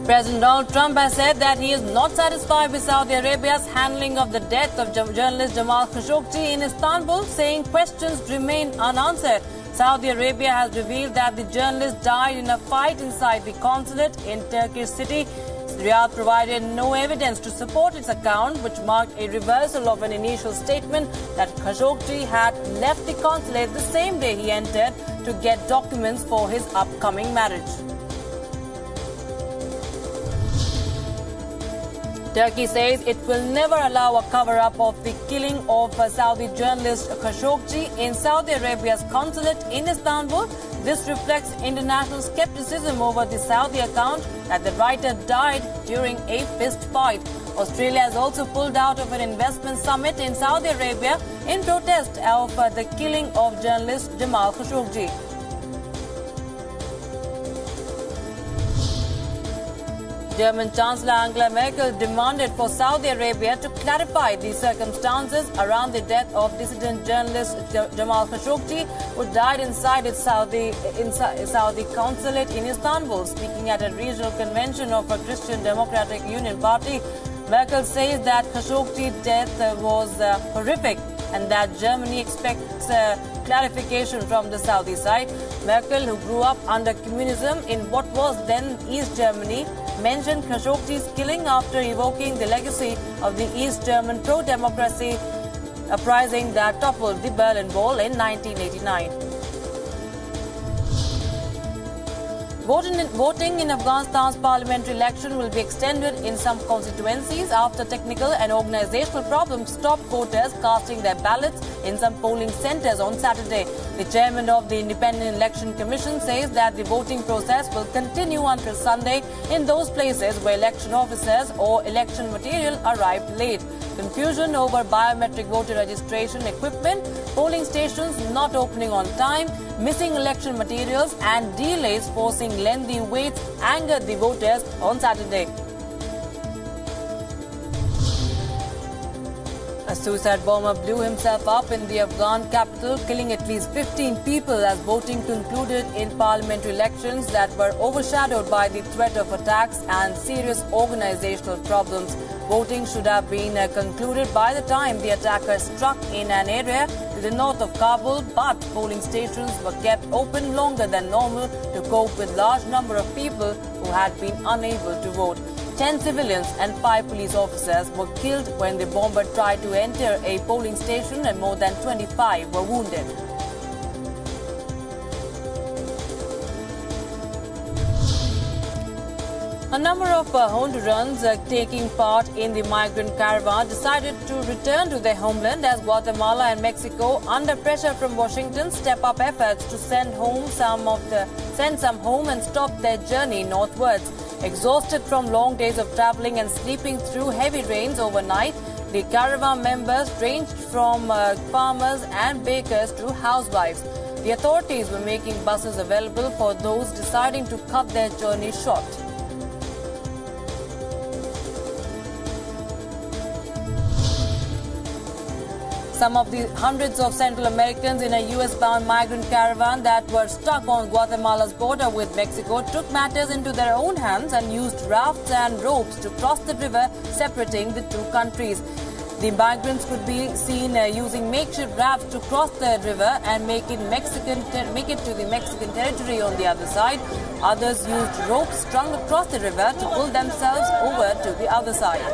President Donald Trump has said that he is not satisfied with Saudi Arabia's handling of the death of journalist Jamal Khashoggi in Istanbul, saying questions remain unanswered. Saudi Arabia has revealed that the journalist died in a fight inside the consulate in Turkish city. Riyadh provided no evidence to support its account, which marked a reversal of an initial statement that Khashoggi had left the consulate the same day he entered to get documents for his upcoming marriage. Turkey says it will never allow a cover-up of the killing of Saudi journalist Khashoggi in Saudi Arabia's consulate in Istanbul. This reflects international skepticism over the Saudi account that the writer died during a fist fight. Australia has also pulled out of an investment summit in Saudi Arabia in protest of the killing of journalist Jamal Khashoggi. German Chancellor Angela Merkel demanded for Saudi Arabia to clarify the circumstances around the death of dissident journalist Jamal Khashoggi, who died inside its Saudi consulate in Istanbul. Speaking at a regional convention of a Christian Democratic Union Party, Merkel says that Khashoggi's death was horrific and that Germany expects clarification from the Saudi side. Merkel, who grew up under communism in what was then East Germany, mentioned Khashoggi's killing after evoking the legacy of the East German pro-democracy uprising that toppled the Berlin Wall in 1989. Voting in Afghanistan's parliamentary election will be extended in some constituencies after technical and organizational problems stopped voters casting their ballots in some polling centers on Saturday. The chairman of the Independent Election Commission says that the voting process will continue until Sunday in those places where election officers or election material arrived late. Confusion over biometric voter registration equipment, polling stations not opening on time, missing election materials and delays forcing lengthy waits angered the voters on Saturday. A suicide bomber blew himself up in the Afghan capital, killing at least 15 people as voting concluded in parliamentary elections that were overshadowed by the threat of attacks and serious organizational problems. Voting should have been concluded by the time the attacker struck in an area to the north of Kabul, but polling stations were kept open longer than normal to cope with large number of people who had been unable to vote. 10 civilians and 5 police officers were killed when the bomber tried to enter a polling station and more than 25 were wounded. A number of Hondurans taking part in the migrant caravan decided to return to their homeland as Guatemala and Mexico, under pressure from Washington, step up efforts to send some home and stop their journey northwards. Exhausted from long days of traveling and sleeping through heavy rains overnight, the caravan members ranged from farmers and bakers to housewives. The authorities were making buses available for those deciding to cut their journey short. Some of the hundreds of Central Americans in a US-bound migrant caravan that were stuck on Guatemala's border with Mexico took matters into their own hands and used rafts and ropes to cross the river separating the two countries. The migrants could be seen using makeshift rafts to cross the river and make it to the Mexican territory on the other side. Others used ropes strung across the river to pull themselves over to the other side.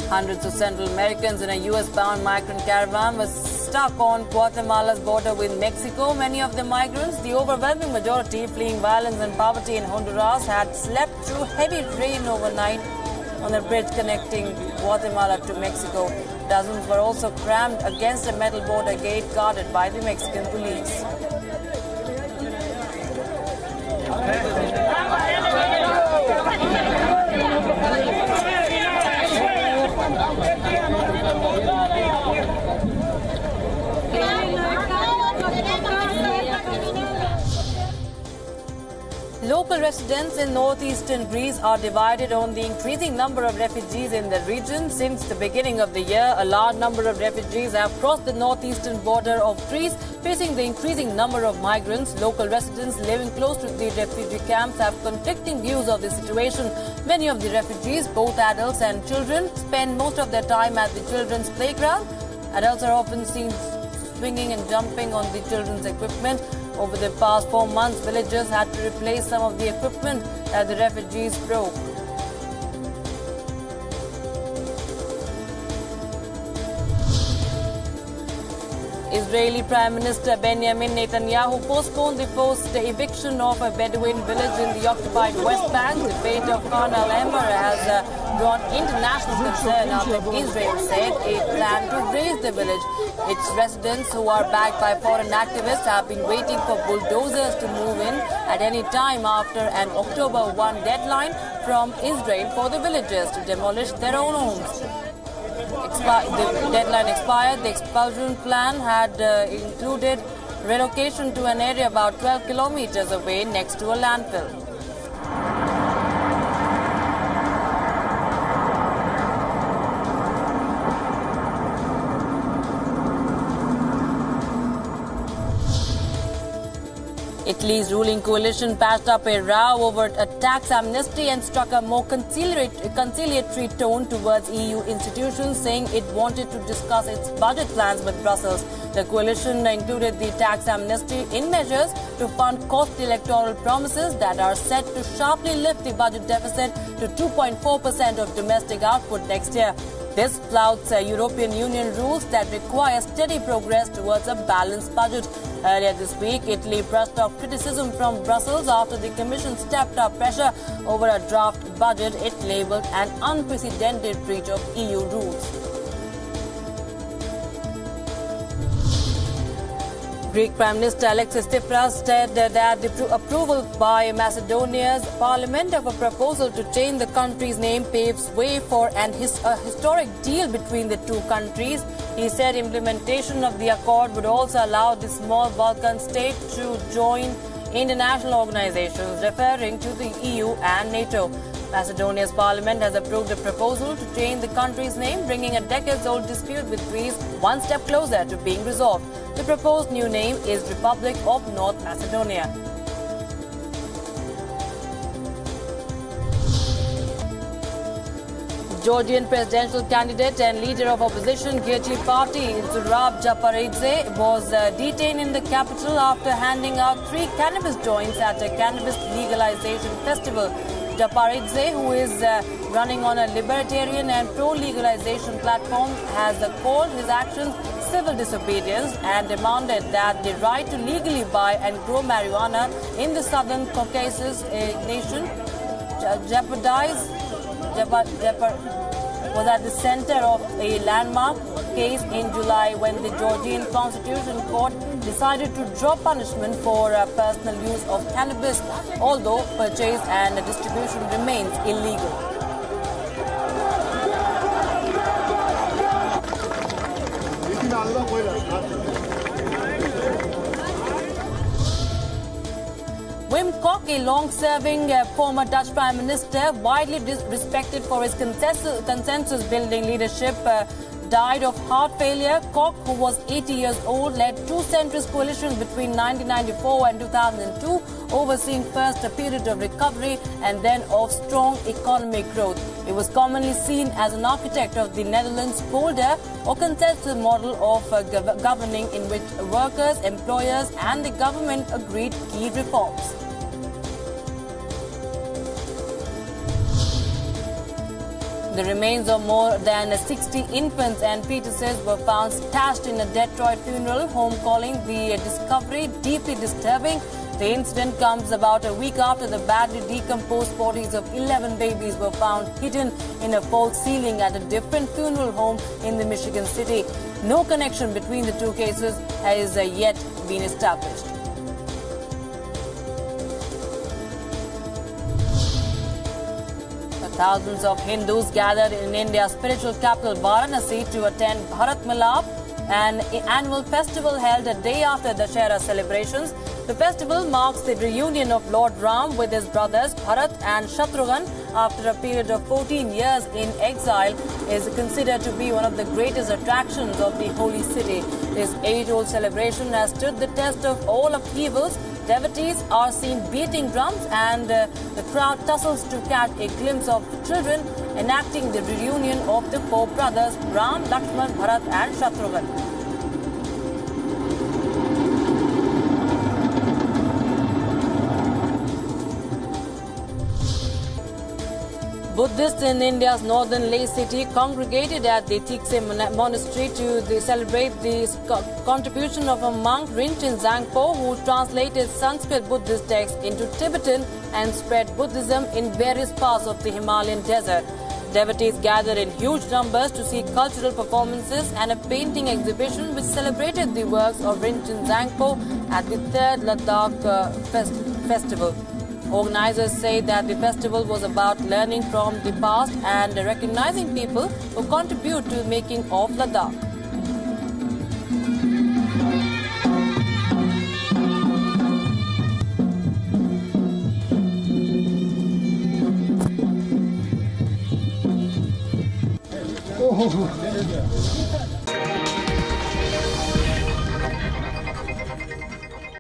Hundreds of Central Americans in a US-bound migrant caravan were stuck on Guatemala's border with Mexico. Many of the migrants, the overwhelming majority fleeing violence and poverty in Honduras, had slept through heavy rain overnight on a bridge connecting Guatemala to Mexico. Dozens were also crammed against a metal border gate guarded by the Mexican police. Local residents in northeastern Greece are divided on the increasing number of refugees in the region. Since the beginning of the year, a large number of refugees have crossed the northeastern border of Greece, facing the increasing number of migrants. Local residents living close to the refugee camps have conflicting views of the situation. Many of the refugees, both adults and children, spend most of their time at the children's playground. Adults are often seen swinging and jumping on the children's equipment. Over the past 4 months, villagers had to replace some of the equipment that the refugees broke. Israeli Prime Minister Benjamin Netanyahu postponed the forced eviction of a Bedouin village in the occupied West Bank. The fate of Khan al-Emir has drawn international concern after Israel said it planned to raze the village. Its residents, who are backed by foreign activists, have been waiting for bulldozers to move in at any time after an October 1 deadline from Israel for the villagers to demolish their own homes. The deadline expired. The expulsion plan had included relocation to an area about 12 kilometers away next to a landfill. Italy's ruling coalition patched up a row over a tax amnesty and struck a more conciliatory tone towards EU institutions, saying it wanted to discuss its budget plans with Brussels. The coalition included the tax amnesty in measures to fund costly electoral promises that are set to sharply lift the budget deficit to 2.4% of domestic output next year. This flouts European Union rules that require steady progress towards a balanced budget. Earlier this week, Italy brushed off criticism from Brussels after the Commission stepped up pressure over a draft budget it labelled an unprecedented breach of EU rules. Greek Prime Minister Alexis Tsipras said that the approval by Macedonia's parliament of a proposal to change the country's name paves way for a historic deal between the two countries. He said implementation of the accord would also allow the small Balkan state to join international organizations, referring to the EU and NATO. Macedonia's parliament has approved a proposal to change the country's name, bringing a decades-old dispute with Greece one step closer to being resolved. The proposed new name is Republic of North Macedonia. Georgian presidential candidate and leader of opposition Gezi Party, Zurab Japaridze, was detained in the capital after handing out 3 cannabis joints at a cannabis legalization festival. Japaridze, who is running on a libertarian and pro-legalization platform, has called his actions civil disobedience and demanded that the right to legally buy and grow marijuana in the southern Caucasus nation was at the center of a landmark case in July when the Georgian Constitutional Court decided to drop punishment for personal use of cannabis, although purchase and distribution remains illegal. Wim Kok, a long-serving former Dutch Prime Minister, widely respected for his consensus-building leadership, died of heart failure. Kok, who was 80 years old, led 2 centrist coalitions between 1994 and 2002, overseeing first a period of recovery and then of strong economic growth. He was commonly seen as an architect of the Netherlands' polder or consensus model of governing in which workers, employers and the government agreed key reforms. The remains of more than 60 infants and fetuses were found stashed in a Detroit funeral home, calling the discovery deeply disturbing. The incident comes about a week after the badly decomposed bodies of 11 babies were found hidden in a false ceiling at a different funeral home in the Michigan city. No connection between the two cases has yet been established. Thousands of Hindus gathered in India's spiritual capital Varanasi to attend Bharat Milap, an annual festival held a day after Dussehra celebrations. The festival marks the reunion of Lord Ram with his brothers Bharat and Shatrughan after a period of 14 years in exile. Is considered to be one of the greatest attractions of the holy city. This age-old celebration has stood the test of all upheavals. Devotees are seen beating drums and the crowd tussles to catch a glimpse of children enacting the reunion of the four brothers Ram, Lakshman, Bharat and Shatrughan. Buddhists in India's northern Leh city congregated at the Tikse monastery to celebrate the contribution of a monk Rinchen Zangpo who translated Sanskrit Buddhist texts into Tibetan and spread Buddhism in various parts of the Himalayan desert. Devotees gathered in huge numbers to see cultural performances and a painting exhibition which celebrated the works of Rinchen Zangpo at the 3rd Ladakh Festival. Organizers say that the festival was about learning from the past and recognizing people who contribute to the making of Ladakh.